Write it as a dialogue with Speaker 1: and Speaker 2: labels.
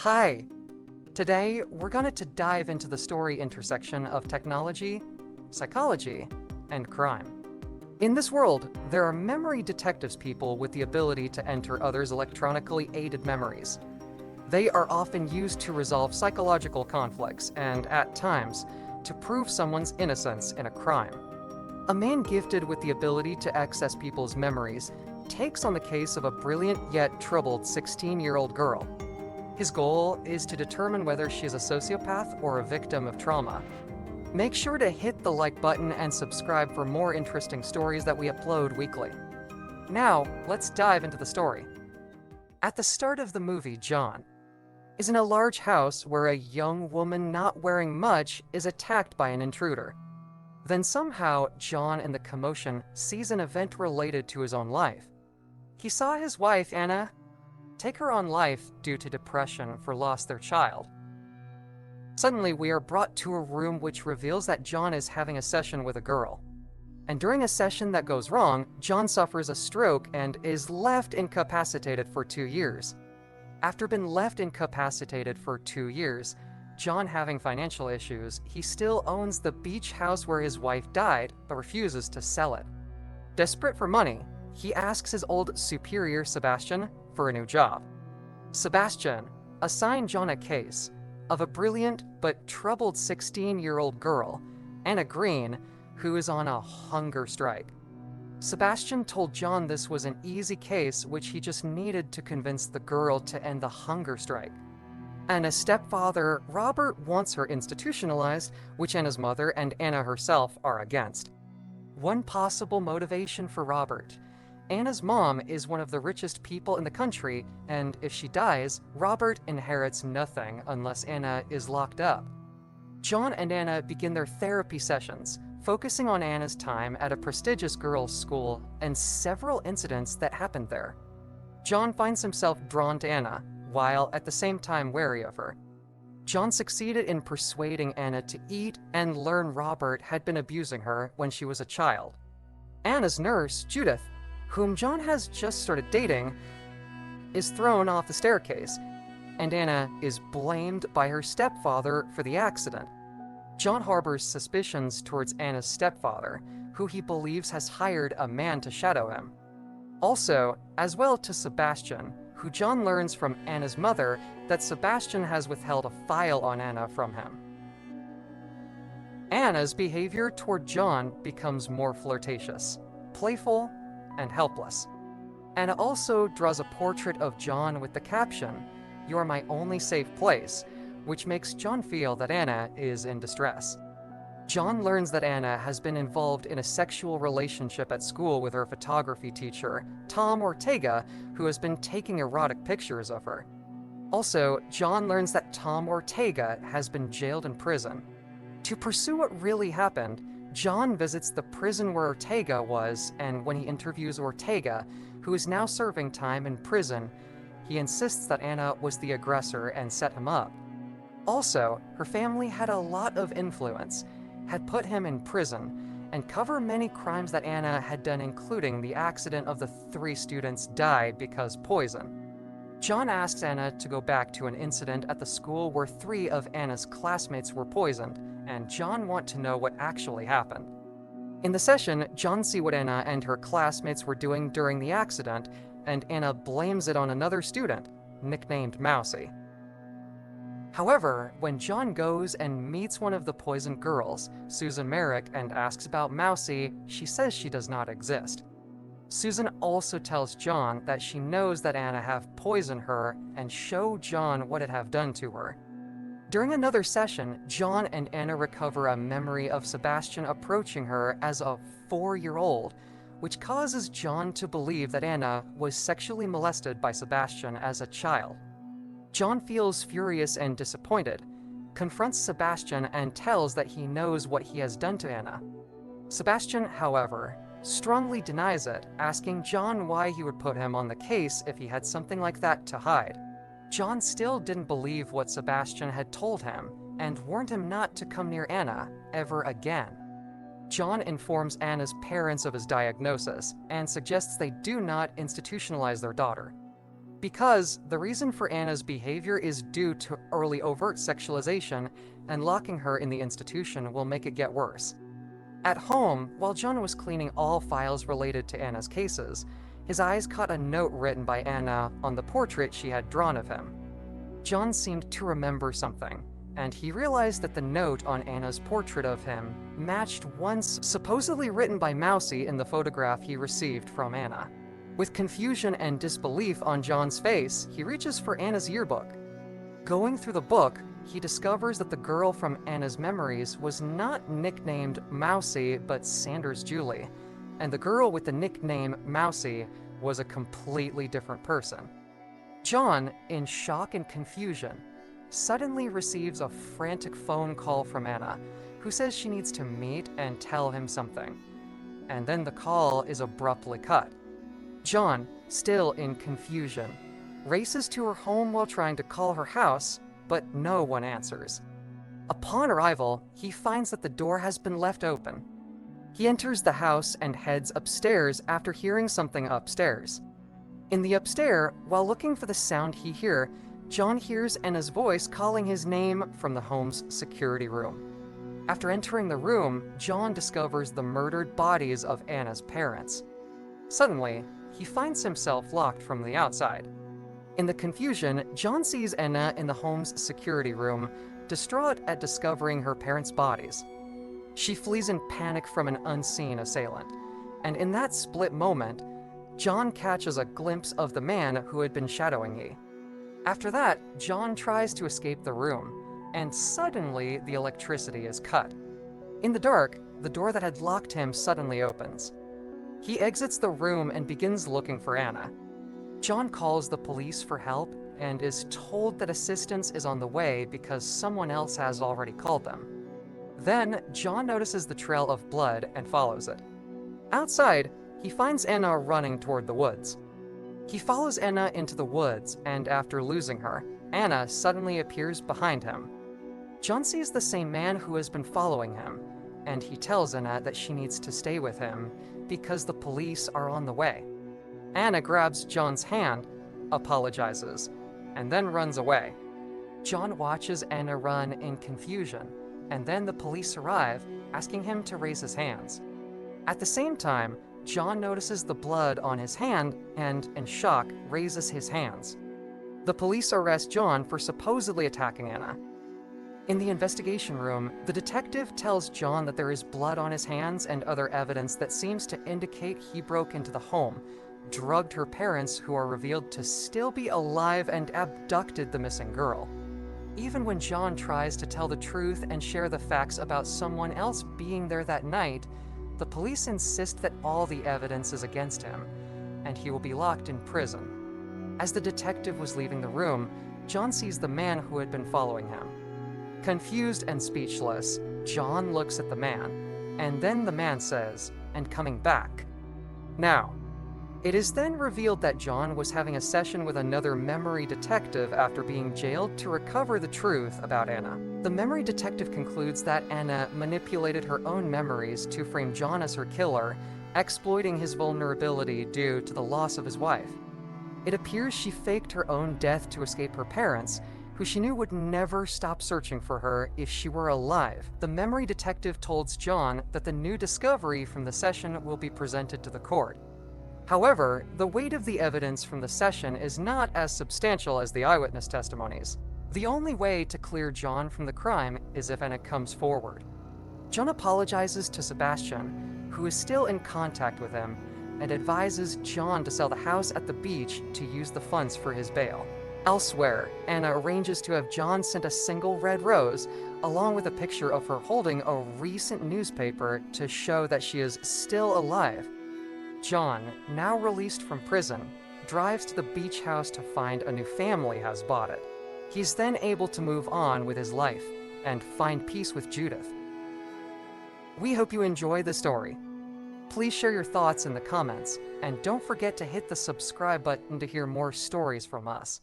Speaker 1: Hi! Today, we're going to dive into the story intersection of technology, psychology, and crime. In this world, there are memory detectives, people with the ability to enter others' electronically aided memories. They are often used to resolve psychological conflicts and, at times, to prove someone's innocence in a crime. A man gifted with the ability to access people's memories takes on the case of a brilliant yet troubled 16-year-old girl. His goal is to determine whether she is a sociopath or a victim of trauma. Make sure to hit the like button and subscribe for more interesting stories that we upload weekly. Now, let's dive into the story. At the start of the movie, John is in a large house where a young woman not wearing much is attacked by an intruder. Then somehow, John, in the commotion, sees an event related to his own life. He saw his wife, Anna, take her own life due to depression for lost their child. Suddenly, we are brought to a room which reveals that John is having a session with a girl. And during a session that goes wrong, John suffers a stroke and is left incapacitated for 2 years. After being left incapacitated for 2 years, John having financial issues, he still owns the beach house where his wife died, but refuses to sell it. Desperate for money, he asks his old superior, Sebastian, for a new job. Sebastian assigned John a case of a brilliant but troubled 16-year-old girl, Anna Greene, who is on a hunger strike. Sebastian told John this was an easy case which he just needed to convince the girl to end the hunger strike. Anna's stepfather, Robert, wants her institutionalized, which Anna's mother and Anna herself are against. One possible motivation for Robert: Anna's mom is one of the richest people in the country, and if she dies, Robert inherits nothing unless Anna is locked up. John and Anna begin their therapy sessions, focusing on Anna's time at a prestigious girls' school and several incidents that happened there. John finds himself drawn to Anna, while at the same time wary of her. John succeeded in persuading Anna to eat and learn Robert had been abusing her when she was a child. Anna's nurse, Judith, whom John has just started dating, is thrown off the staircase, and Anna is blamed by her stepfather for the accident. John harbors suspicions towards Anna's stepfather, who he believes has hired a man to shadow him. Also, as well to Sebastian, who John learns from Anna's mother that Sebastian has withheld a file on Anna from him. Anna's behavior toward John becomes more flirtatious, playful, and helpless. Anna also draws a portrait of John with the caption, "You are my only safe place," which makes John feel that Anna is in distress. John learns that Anna has been involved in a sexual relationship at school with her photography teacher, Tom Ortega, who has been taking erotic pictures of her. Also, John learns that Tom Ortega has been jailed in prison. To pursue what really happened, John visits the prison where Ortega was, and when he interviews Ortega, who is now serving time in prison, he insists that Anna was the aggressor and set him up. Also, her family had a lot of influence, had put him in prison, and cover many crimes that Anna had done, including the accident of the 3 students died because poison. John asks Anna to go back to an incident at the school where 3 of Anna's classmates were poisoned, and John wants to know what actually happened. In the session, John sees what Anna and her classmates were doing during the accident, and Anna blames it on another student, nicknamed Mousy. However, when John goes and meets one of the poisoned girls, Susan Merrick, and asks about Mousy, she says she does not exist. Susan also tells John that she knows that Anna have poisoned her and show John what it have done to her. During another session, John and Anna recover a memory of Sebastian approaching her as a 4-year-old, which causes John to believe that Anna was sexually molested by Sebastian as a child. John feels furious and disappointed, confronts Sebastian, and tells that he knows what he has done to Anna. Sebastian, however, strongly denies it, asking John why he would put him on the case if he had something like that to hide. John still didn't believe what Sebastian had told him, and warned him not to come near Anna ever again. John informs Anna's parents of his diagnosis, and suggests they do not institutionalize their daughter. because the reason for Anna's behavior is due to early overt sexualization, and locking her in the institution will make it get worse. At home, while John was cleaning all files related to Anna's cases, his eyes caught a note written by Anna on the portrait she had drawn of him. John seemed to remember something, and he realized that the note on Anna's portrait of him matched one supposedly written by Mousy in the photograph he received from Anna. With confusion and disbelief on John's face, he reaches for Anna's yearbook. Going through the book, he discovers that the girl from Anna's memories was not nicknamed Mousy, but Sanders Julie, and the girl with the nickname Mousy was a completely different person. John, in shock and confusion, suddenly receives a frantic phone call from Anna, who says she needs to meet and tell him something. And then the call is abruptly cut. John, still in confusion, races to her home while trying to call her house, but no one answers. Upon arrival, he finds that the door has been left open. He enters the house and heads upstairs after hearing something upstairs. In the upstairs, while looking for the sound he hears, John hears Anna's voice calling his name from the home's security room. After entering the room, John discovers the murdered bodies of Anna's parents. Suddenly, he finds himself locked from the outside. In the confusion, John sees Anna in the home's security room, distraught at discovering her parents' bodies. She flees in panic from an unseen assailant, and in that split moment, John catches a glimpse of the man who had been shadowing he. After that, John tries to escape the room, and suddenly the electricity is cut. In the dark, the door that had locked him suddenly opens. He exits the room and begins looking for Anna. John calls the police for help and is told that assistance is on the way because someone else has already called them. Then, John notices the trail of blood and follows it. Outside, he finds Anna running toward the woods. He follows Anna into the woods, and after losing her, Anna suddenly appears behind him. John sees the same man who has been following him, and he tells Anna that she needs to stay with him because the police are on the way. Anna grabs John's hand, apologizes, and then runs away. John watches Anna run in confusion, and then the police arrive, asking him to raise his hands. At the same time, John notices the blood on his hand and, in shock, raises his hands. The police arrest John for supposedly attacking Anna. In the investigation room, the detective tells John that there is blood on his hands and other evidence that seems to indicate he broke into the home, drugged her parents, who are revealed to still be alive, and abducted the missing girl. Even when John tries to tell the truth and share the facts about someone else being there that night, the police insist that all the evidence is against him, and he will be locked in prison. As the detective was leaving the room, John sees the man who had been following him. Confused and speechless, John looks at the man, and then the man says, "And coming back." Now, it is then revealed that John was having a session with another memory detective after being jailed to recover the truth about Anna. The memory detective concludes that Anna manipulated her own memories to frame John as her killer, exploiting his vulnerability due to the loss of his wife. It appears she faked her own death to escape her parents, who she knew would never stop searching for her if she were alive. The memory detective told John that the new discovery from the session will be presented to the court. However, the weight of the evidence from the session is not as substantial as the eyewitness testimonies. The only way to clear John from the crime is if Anna comes forward. John apologizes to Sebastian, who is still in contact with him, and advises John to sell the house at the beach to use the funds for his bail. Elsewhere, Anna arranges to have John send a single red rose, along with a picture of her holding a recent newspaper to show that she is still alive. John, now released from prison, drives to the beach house to find a new family has bought it. He's then able to move on with his life and find peace with Judith. We hope you enjoy the story. Please share your thoughts in the comments, and don't forget to hit the subscribe button to hear more stories from us.